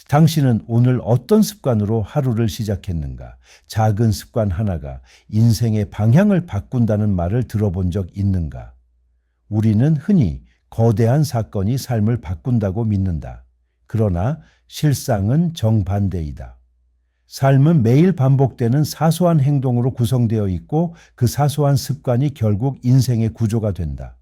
당신은 오늘 어떤 습관으로 하루를 시작했는가? 작은 습관 하나가 인생의 방향을 바꾼다는 말을 들어본 적 있는가? 우리는 흔히 거대한 사건이 삶을 바꾼다고 믿는다. 그러나 실상은 정반대이다. 삶은 매일 반복되는 사소한 행동으로 구성되어 있고 그 사소한 습관이 결국 인생의 구조가 된다.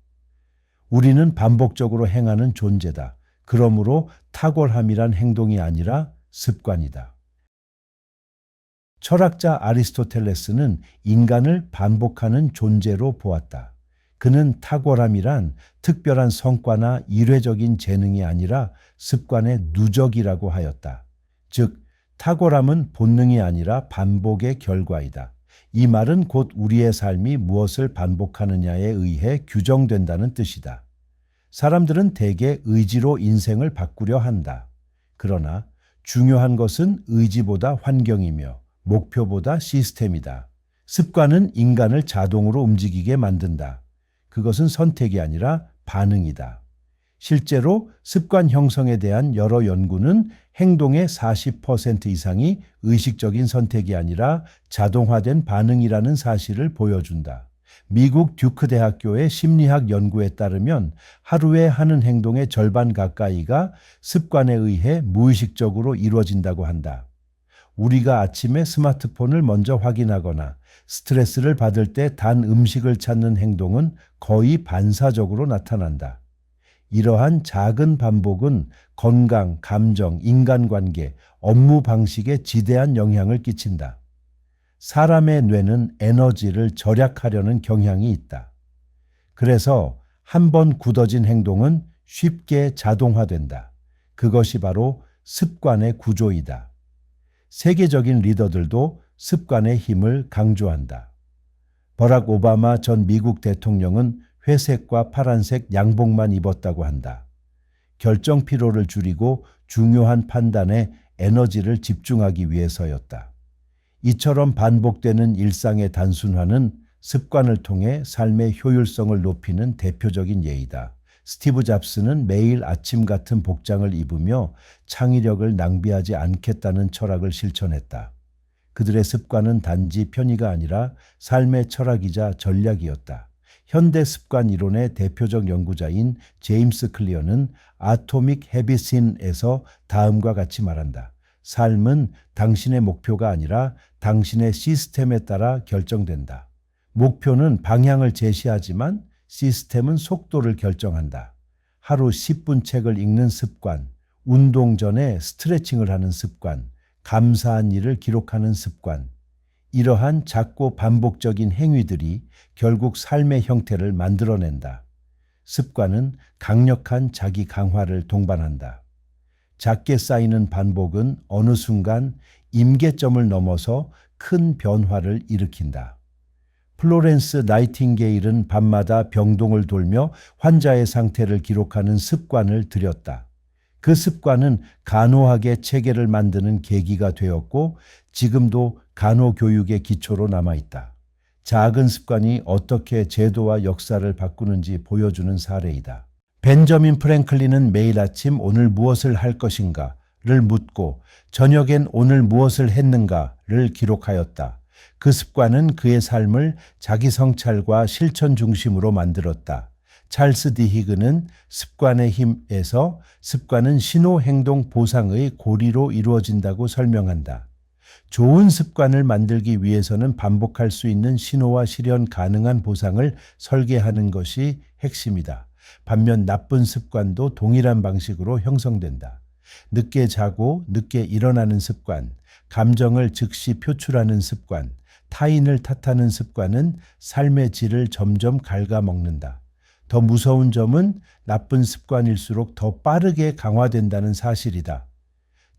우리는 반복적으로 행하는 존재다. 그러므로 탁월함이란 행동이 아니라 습관이다. 철학자 아리스토텔레스는 인간을 반복하는 존재로 보았다. 그는 탁월함이란 특별한 성과나 이례적인 재능이 아니라 습관의 누적이라고 하였다. 즉, 탁월함은 본능이 아니라 반복의 결과이다. 이 말은 곧 우리의 삶이 무엇을 반복하느냐에 의해 규정된다는 뜻이다. 사람들은 대개 의지로 인생을 바꾸려 한다. 그러나 중요한 것은 의지보다 환경이며 목표보다 시스템이다. 습관은 인간을 자동으로 움직이게 만든다. 그것은 선택이 아니라 반응이다. 실제로 습관 형성에 대한 여러 연구는 행동의 40% 이상이 의식적인 선택이 아니라 자동화된 반응이라는 사실을 보여준다. 미국 듀크 대학교의 심리학 연구에 따르면 하루에 하는 행동의 절반 가까이가 습관에 의해 무의식적으로 이루어진다고 한다. 우리가 아침에 스마트폰을 먼저 확인하거나 스트레스를 받을 때 단 음식을 찾는 행동은 거의 반사적으로 나타난다. 이러한 작은 반복은 건강, 감정, 인간관계, 업무 방식에 지대한 영향을 끼친다. 사람의 뇌는 에너지를 절약하려는 경향이 있다. 그래서 한 번 굳어진 행동은 쉽게 자동화된다. 그것이 바로 습관의 구조이다. 세계적인 리더들도 습관의 힘을 강조한다. 버락 오바마 전 미국 대통령은 회색과 파란색 양복만 입었다고 한다. 결정 피로를 줄이고 중요한 판단에 에너지를 집중하기 위해서였다. 이처럼 반복되는 일상의 단순화는 습관을 통해 삶의 효율성을 높이는 대표적인 예이다. 스티브 잡스는 매일 아침 같은 복장을 입으며 창의력을 낭비하지 않겠다는 철학을 실천했다. 그들의 습관은 단지 편의가 아니라 삶의 철학이자 전략이었다. 현대 습관 이론의 대표적 연구자인 제임스 클리어는 아토믹 헤비신에서 다음과 같이 말한다. 삶은 당신의 목표가 아니라 당신의 시스템에 따라 결정된다. 목표는 방향을 제시하지만 시스템은 속도를 결정한다. 하루 10분 책을 읽는 습관, 운동 전에 스트레칭을 하는 습관, 감사한 일을 기록하는 습관. 이러한 작고 반복적인 행위들이 결국 삶의 형태를 만들어낸다. 습관은 강력한 자기 강화를 동반한다. 작게 쌓이는 반복은 어느 순간 임계점을 넘어서 큰 변화를 일으킨다. 플로렌스 나이팅게일은 밤마다 병동을 돌며 환자의 상태를 기록하는 습관을 들였다. 그 습관은 간호학의 체계를 만드는 계기가 되었고 지금도 간호교육의 기초로 남아있다. 작은 습관이 어떻게 제도와 역사를 바꾸는지 보여주는 사례이다. 벤저민 프랭클린은 매일 아침 오늘 무엇을 할 것인가를 묻고 저녁엔 오늘 무엇을 했는가를 기록하였다. 그 습관은 그의 삶을 자기 성찰과 실천 중심으로 만들었다. 찰스 디히그는 습관의 힘에서 습관은 신호행동 보상의 고리로 이루어진다고 설명한다. 좋은 습관을 만들기 위해서는 반복할 수 있는 신호와 실현 가능한 보상을 설계하는 것이 핵심이다. 반면 나쁜 습관도 동일한 방식으로 형성된다. 늦게 자고 늦게 일어나는 습관, 감정을 즉시 표출하는 습관, 타인을 탓하는 습관은 삶의 질을 점점 갉아먹는다. 더 무서운 점은 나쁜 습관일수록 더 빠르게 강화된다는 사실이다.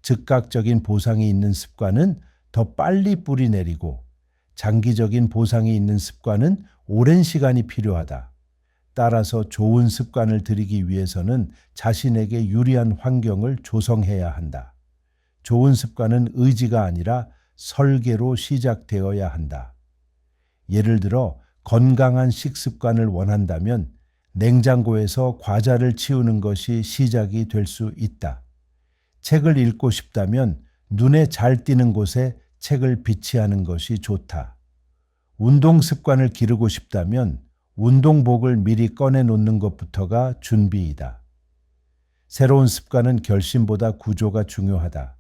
즉각적인 보상이 있는 습관은 더 빨리 뿌리 내리고 장기적인 보상이 있는 습관은 오랜 시간이 필요하다. 따라서 좋은 습관을 들이기 위해서는 자신에게 유리한 환경을 조성해야 한다. 좋은 습관은 의지가 아니라 설계로 시작되어야 한다. 예를 들어 건강한 식습관을 원한다면 냉장고에서 과자를 치우는 것이 시작이 될 수 있다. 책을 읽고 싶다면 눈에 잘 띄는 곳에 책을 비치하는 것이 좋다. 운동 습관을 기르고 싶다면 운동복을 미리 꺼내 놓는 것부터가 준비이다. 새로운 습관은 결심보다 구조가 중요하다.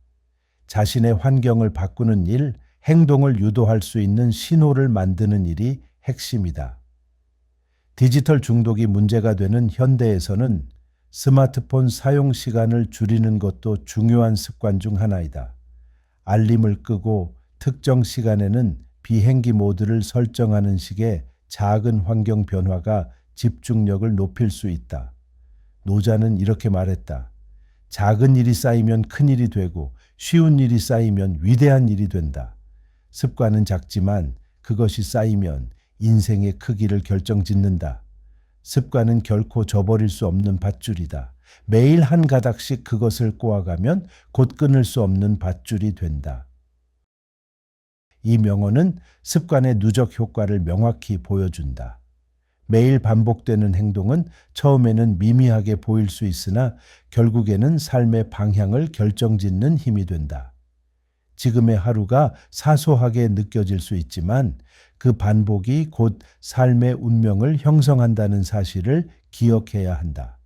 자신의 환경을 바꾸는 일, 행동을 유도할 수 있는 신호를 만드는 일이 핵심이다. 디지털 중독이 문제가 되는 현대에서는 스마트폰 사용 시간을 줄이는 것도 중요한 습관 중 하나이다. 알림을 끄고 특정 시간에는 비행기 모드를 설정하는 식의 작은 환경 변화가 집중력을 높일 수 있다. 노자는 이렇게 말했다. 작은 일이 쌓이면 큰 일이 되고 쉬운 일이 쌓이면 위대한 일이 된다. 습관은 작지만 그것이 쌓이면 인생의 크기를 결정짓는다. 습관은 결코 저버릴 수 없는 밧줄이다. 매일 한 가닥씩 그것을 꼬아가면 곧 끊을 수 없는 밧줄이 된다. 이 명언은 습관의 누적 효과를 명확히 보여준다. 매일 반복되는 행동은 처음에는 미미하게 보일 수 있으나 결국에는 삶의 방향을 결정짓는 힘이 된다. 지금의 하루가 사소하게 느껴질 수 있지만 그 반복이 곧 삶의 운명을 형성한다는 사실을 기억해야 한다.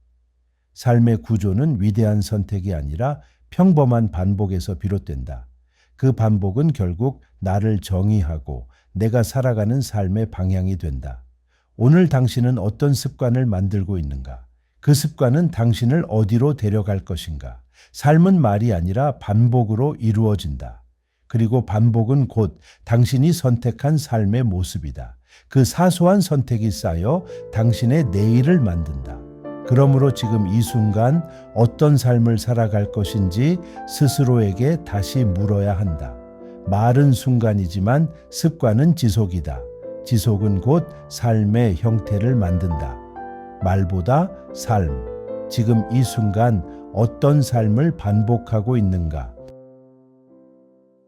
삶의 구조는 위대한 선택이 아니라 평범한 반복에서 비롯된다. 그 반복은 결국 나를 정의하고 내가 살아가는 삶의 방향이 된다. 오늘 당신은 어떤 습관을 만들고 있는가? 그 습관은 당신을 어디로 데려갈 것인가? 삶은 말이 아니라 반복으로 이루어진다. 그리고 반복은 곧 당신이 선택한 삶의 모습이다. 그 사소한 선택이 쌓여 당신의 내일을 만든다. 그러므로 지금 이 순간 어떤 삶을 살아갈 것인지 스스로에게 다시 물어야 한다. 말은 순간이지만 습관은 지속이다. 지속은 곧 삶의 형태를 만든다. 말보다 삶. 지금 이 순간 어떤 삶을 반복하고 있는가?